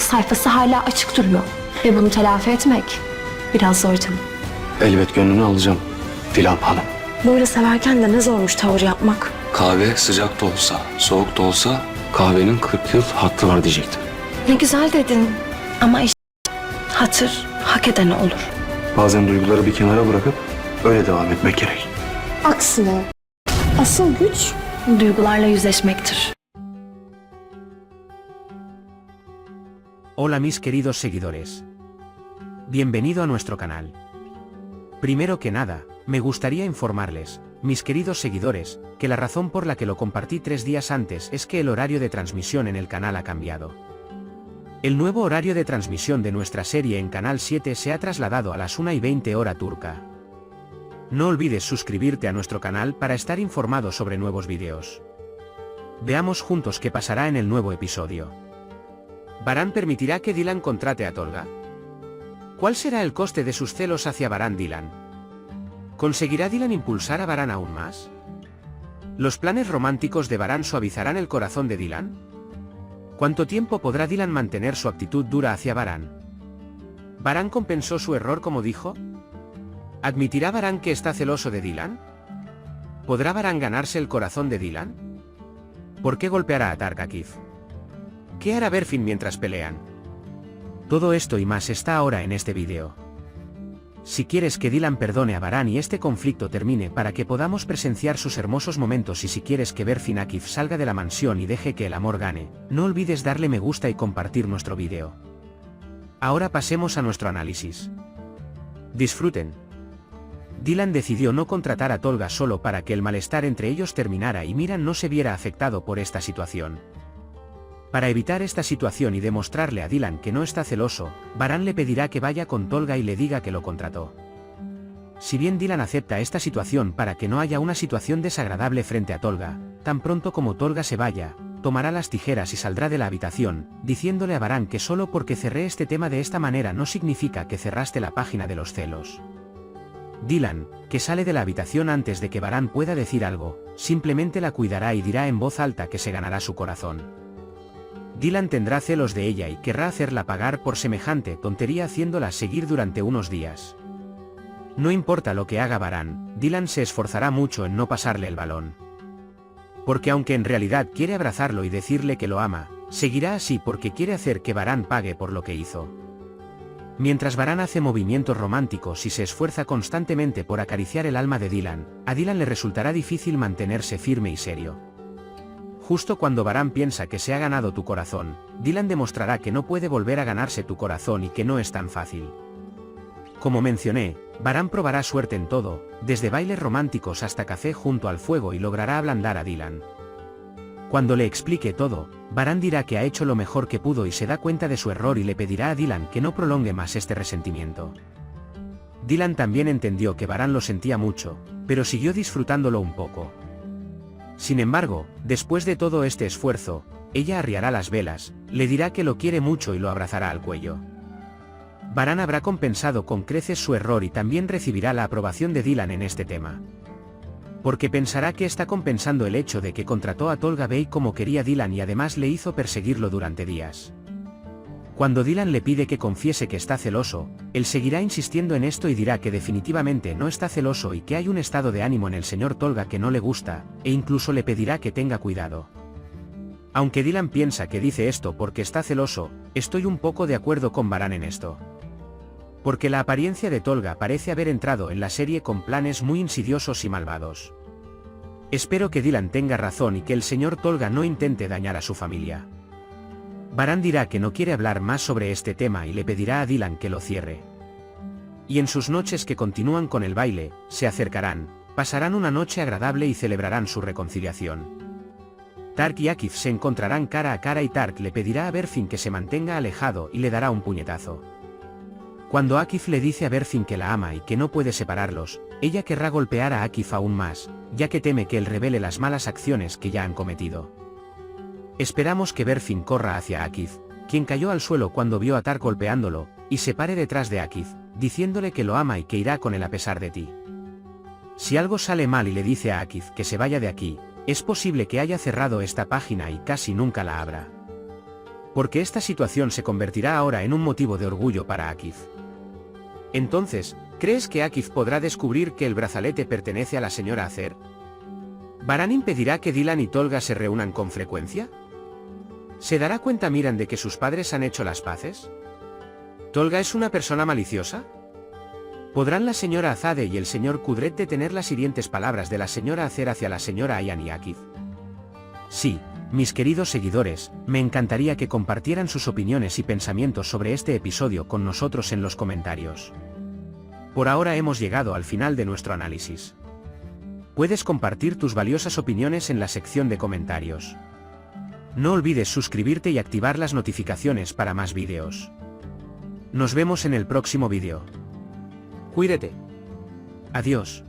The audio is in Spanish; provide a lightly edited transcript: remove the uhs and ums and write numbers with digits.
sayfası hala açık duruyor. Ve bunu telafi etmek biraz zor canım. Elbet gönlünü alacağım Dilan Hanım. Böyle severken de ne zormuş tavır yapmak. Kahve sıcak da olsa, soğuk da olsa kahvenin 40 yıl hakkı var diyecektim. Ne güzel dedin ama işte hatır hak edene olur. Bazen duyguları bir kenara bırakıp öyle devam etmek gerek. Aksine asıl güç duygularla yüzleşmektir. Hola mis queridos seguidores. Bienvenido a nuestro canal. Primero que nada, me gustaría informarles, mis queridos seguidores, que la razón por la que lo compartí 3 días antes es que el horario de transmisión en el canal ha cambiado. El nuevo horario de transmisión de nuestra serie en Canal 7 se ha trasladado a las 1:20 hora turca. No olvides suscribirte a nuestro canal para estar informado sobre nuevos vídeos. Veamos juntos qué pasará en el nuevo episodio. ¿Varán permitirá que Dylan contrate a Tolga? ¿Cuál será el coste de sus celos hacia Varán Dylan? ¿Conseguirá Dylan impulsar a Varán aún más? ¿Los planes románticos de Varán suavizarán el corazón de Dylan? ¿Cuánto tiempo podrá Dylan mantener su actitud dura hacia Varán? ¿Varán compensó su error como dijo? ¿Admitirá Varán que está celoso de Dylan? ¿Podrá Varán ganarse el corazón de Dylan? ¿Por qué golpeará a Tarkakif? ¿Qué hará Berfin mientras pelean? Todo esto y más está ahora en este vídeo. Si quieres que Dylan perdone a Varán y este conflicto termine para que podamos presenciar sus hermosos momentos y si quieres que Berfin Akif salga de la mansión y deje que el amor gane, no olvides darle me gusta y compartir nuestro vídeo. Ahora pasemos a nuestro análisis. Disfruten. Dylan decidió no contratar a Tolga solo para que el malestar entre ellos terminara y Miran no se viera afectado por esta situación. Para evitar esta situación y demostrarle a Dylan que no está celoso, Varán le pedirá que vaya con Tolga y le diga que lo contrató. Si bien Dylan acepta esta situación para que no haya una situación desagradable frente a Tolga, tan pronto como Tolga se vaya, tomará las tijeras y saldrá de la habitación, diciéndole a Varán que solo porque cerré este tema de esta manera no significa que cerraste la página de los celos. Dylan, que sale de la habitación antes de que Varán pueda decir algo, simplemente la cuidará y dirá en voz alta que se ganará su corazón. Dylan tendrá celos de ella y querrá hacerla pagar por semejante tontería haciéndola seguir durante unos días. No importa lo que haga Varán, Dylan se esforzará mucho en no pasarle el balón. Porque aunque en realidad quiere abrazarlo y decirle que lo ama, seguirá así porque quiere hacer que Varán pague por lo que hizo. Mientras Varán hace movimientos románticos y se esfuerza constantemente por acariciar el alma de Dylan, a Dylan le resultará difícil mantenerse firme y serio. Justo cuando Varán piensa que se ha ganado tu corazón, Dylan demostrará que no puede volver a ganarse tu corazón y que no es tan fácil. Como mencioné, Varán probará suerte en todo, desde bailes románticos hasta café junto al fuego y logrará ablandar a Dylan. Cuando le explique todo, Varán dirá que ha hecho lo mejor que pudo y se da cuenta de su error y le pedirá a Dylan que no prolongue más este resentimiento. Dylan también entendió que Varán lo sentía mucho, pero siguió disfrutándolo un poco. Sin embargo, después de todo este esfuerzo, ella arriará las velas, le dirá que lo quiere mucho y lo abrazará al cuello. Varán habrá compensado con creces su error y también recibirá la aprobación de Dylan en este tema. Porque pensará que está compensando el hecho de que contrató a Tolga Bey como quería Dylan y además le hizo perseguirlo durante días. Cuando Dylan le pide que confiese que está celoso, él seguirá insistiendo en esto y dirá que definitivamente no está celoso y que hay un estado de ánimo en el señor Tolga que no le gusta, e incluso le pedirá que tenga cuidado. Aunque Dylan piensa que dice esto porque está celoso, estoy un poco de acuerdo con Varán en esto. Porque la apariencia de Tolga parece haber entrado en la serie con planes muy insidiosos y malvados. Espero que Dylan tenga razón y que el señor Tolga no intente dañar a su familia. Varán dirá que no quiere hablar más sobre este tema y le pedirá a Dylan que lo cierre. Y en sus noches que continúan con el baile, se acercarán, pasarán una noche agradable y celebrarán su reconciliación. Tark y Akif se encontrarán cara a cara y Tark le pedirá a Berfin que se mantenga alejado y le dará un puñetazo. Cuando Akif le dice a Berfin que la ama y que no puede separarlos, ella querrá golpear a Akif aún más, ya que teme que él revele las malas acciones que ya han cometido. Esperamos que Berfin corra hacia Akif, quien cayó al suelo cuando vio a Tark golpeándolo, y se pare detrás de Akif, diciéndole que lo ama y que irá con él a pesar de ti. Si algo sale mal y le dice a Akif que se vaya de aquí, es posible que haya cerrado esta página y casi nunca la abra. porque esta situación se convertirá ahora en un motivo de orgullo para Akif. Entonces, ¿crees que Akif podrá descubrir que el brazalete pertenece a la señora Acer? ¿Baran impedirá que Dylan y Tolga se reúnan con frecuencia? ¿Se dará cuenta Miran de que sus padres han hecho las paces? ¿Tolga es una persona maliciosa? ¿Podrán la señora Azade y el señor Kudret detener las hirientes palabras de la señora Acer hacia la señora Ayan y Akif? Sí, mis queridos seguidores, me encantaría que compartieran sus opiniones y pensamientos sobre este episodio con nosotros en los comentarios. Por ahora hemos llegado al final de nuestro análisis. Puedes compartir tus valiosas opiniones en la sección de comentarios. No olvides suscribirte y activar las notificaciones para más vídeos. Nos vemos en el próximo vídeo. Cuídate. Adiós.